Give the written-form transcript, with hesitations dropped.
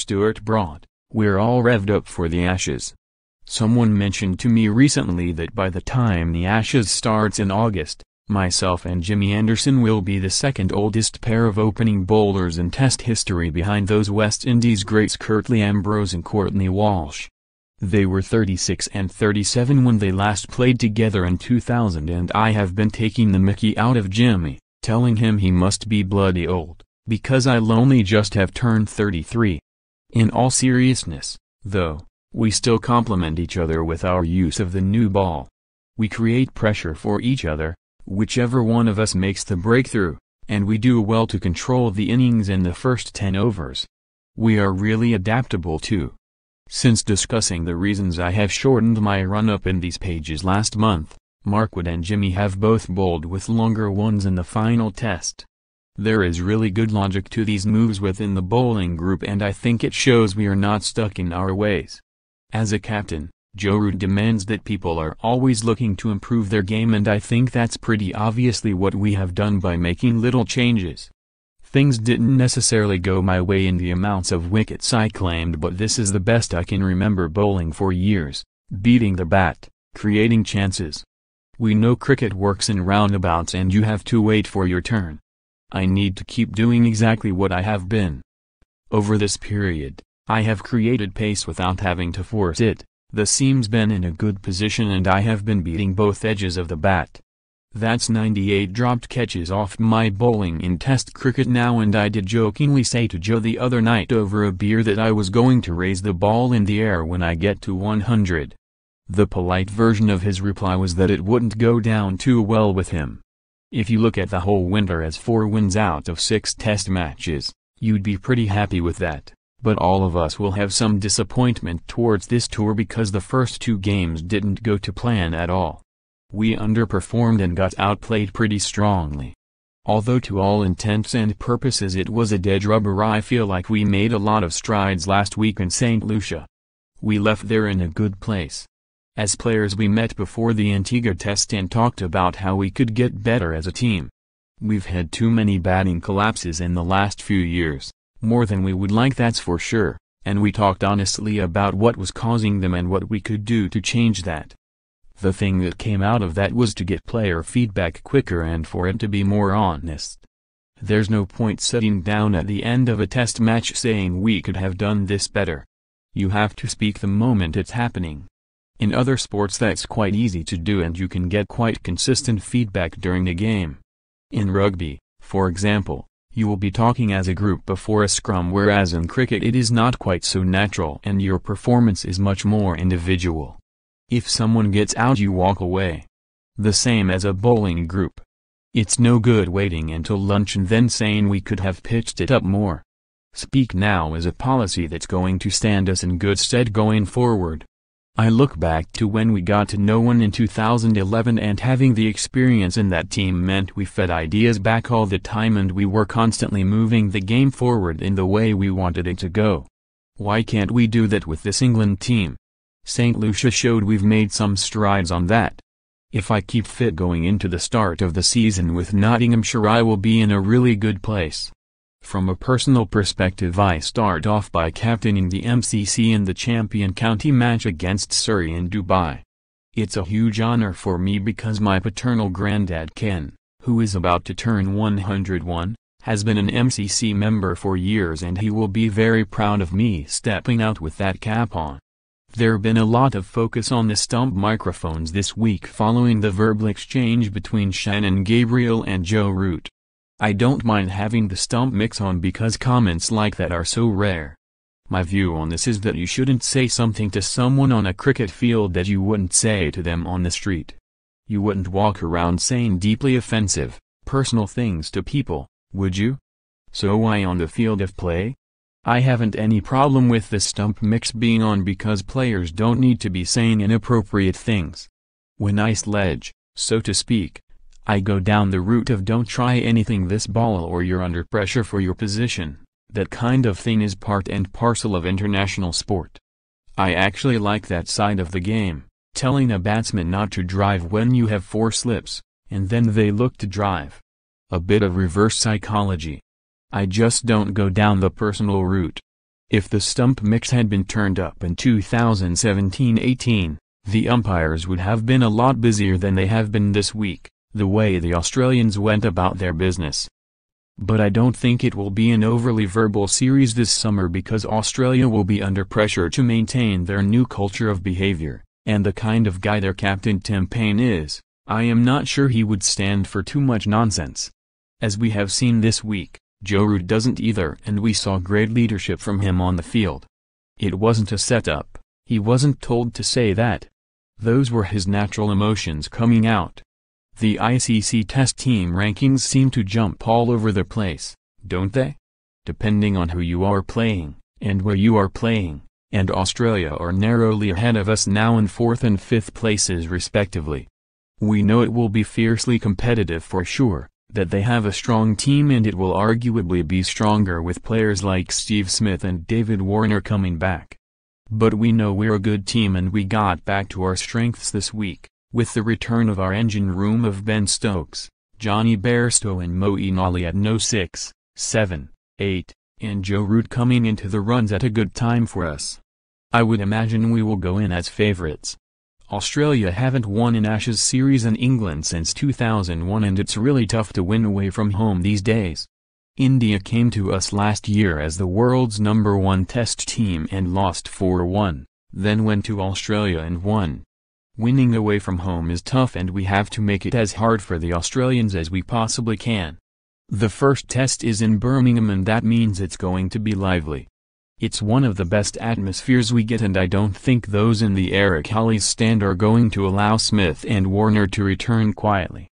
STUART BROAD, we're all revved up for the Ashes. Someone mentioned to me recently that by the time the Ashes starts in August, myself and Jimmy Anderson will be the second oldest pair of opening bowlers in Test history behind those West Indies greats Curtly, Ambrose and Courtney Walsh. They were 36 and 37 when they last played together in 2000, and I have been taking the mickey out of Jimmy, telling him he must be bloody old, because I'll only just have turned 33. In all seriousness, though, we still complement each other with our use of the new ball. We create pressure for each other, whichever one of us makes the breakthrough, and we do well to control the innings in the first 10 overs. We are really adaptable too. Since discussing the reasons I have shortened my run-up in these pages last month, Markwood and Jimmy have both bowled with longer ones in the final test. There is really good logic to these moves within the bowling group, and I think it shows we are not stuck in our ways. As a captain, Joe Root demands that people are always looking to improve their game, and I think that's pretty obviously what we have done by making little changes. Things didn't necessarily go my way in the amounts of wickets I claimed, but this is the best I can remember bowling for years, beating the bat, creating chances. We know cricket works in roundabouts and you have to wait for your turn. I need to keep doing exactly what I have been. Over this period, I have created pace without having to force it, the seam's been in a good position and I have been beating both edges of the bat. That's 98 dropped catches off my bowling in Test cricket now, and I did jokingly say to Joe the other night over a beer that I was going to raise the ball in the air when I get to 100. The polite version of his reply was that it wouldn't go down too well with him. If you look at the whole winter as 4 wins out of 6 Test matches, you'd be pretty happy with that, but all of us will have some disappointment towards this tour because the first 2 games didn't go to plan at all. We underperformed and got outplayed pretty strongly. Although to all intents and purposes it was a dead rubber, I feel like we made a lot of strides last week in St. Lucia. We left there in a good place. As players we met before the Antigua test and talked about how we could get better as a team. We've had too many batting collapses in the last few years, more than we would like, that's for sure, and we talked honestly about what was causing them and what we could do to change that. The thing that came out of that was to get player feedback quicker and for it to be more honest. There's no point sitting down at the end of a test match saying we could have done this better. You have to speak the moment it's happening. In other sports that's quite easy to do and you can get quite consistent feedback during the game. In rugby, for example, you will be talking as a group before a scrum, whereas in cricket it is not quite so natural and your performance is much more individual. If someone gets out you walk away. The same as a bowling group. It's no good waiting until lunch and then saying we could have pitched it up more. Speak now is a policy that's going to stand us in good stead going forward. I look back to when we got to no one in 2011, and having the experience in that team meant we fed ideas back all the time and we were constantly moving the game forward in the way we wanted it to go. Why can't we do that with this England team? St. Lucia showed we've made some strides on that. If I keep fit going into the start of the season with Nottinghamshire, I will be in a really good place. From a personal perspective, I start off by captaining the MCC in the Champion County match against Surrey in Dubai. It's a huge honor for me because my paternal granddad Ken, who is about to turn 101, has been an MCC member for years and he will be very proud of me stepping out with that cap on. There been a lot of focus on the stump microphones this week following the verbal exchange between Shannon Gabriel and Joe Root. I don't mind having the stump mix on because comments like that are so rare. My view on this is that you shouldn't say something to someone on a cricket field that you wouldn't say to them on the street. You wouldn't walk around saying deeply offensive, personal things to people, would you? So why on the field of play? I haven't any problem with the stump mix being on because players don't need to be saying inappropriate things. When I sledge, so to speak, I go down the route of don't try anything this ball or you're under pressure for your position. That kind of thing is part and parcel of international sport. I actually like that side of the game, telling a batsman not to drive when you have 4 slips, and then they look to drive. A bit of reverse psychology. I just don't go down the personal route. If the stump mix had been turned up in 2017-18, the umpires would have been a lot busier than they have been this week, the way the Australians went about their business. But I don't think it will be an overly verbal series this summer because Australia will be under pressure to maintain their new culture of behavior, and the kind of guy their captain Tim Paine is, I am not sure he would stand for too much nonsense. As we have seen this week, Joe Root doesn't either, and we saw great leadership from him on the field. It wasn't a setup, he wasn't told to say that. Those were his natural emotions coming out. The ICC test team rankings seem to jump all over the place, don't they? Depending on who you are playing, and where you are playing, and Australia are narrowly ahead of us now in 4th and 5th places respectively. We know it will be fiercely competitive for sure, that they have a strong team and it will arguably be stronger with players like Steve Smith and David Warner coming back. But we know we're a good team and we got back to our strengths this week, with the return of our engine room of Ben Stokes, Johnny Bairstow and Moeen Ali at no 6, 7, 8, and Joe Root coming into the runs at a good time for us. I would imagine we will go in as favorites. Australia haven't won an Ashes series in England since 2001 and it's really tough to win away from home these days. India came to us last year as the world's #1 test team and lost 4-1, then went to Australia and won. Winning away from home is tough and we have to make it as hard for the Australians as we possibly can. The first test is in Birmingham and that means it's going to be lively. It's one of the best atmospheres we get and I don't think those in the Eric Hollies stand are going to allow Smith and Warner to return quietly.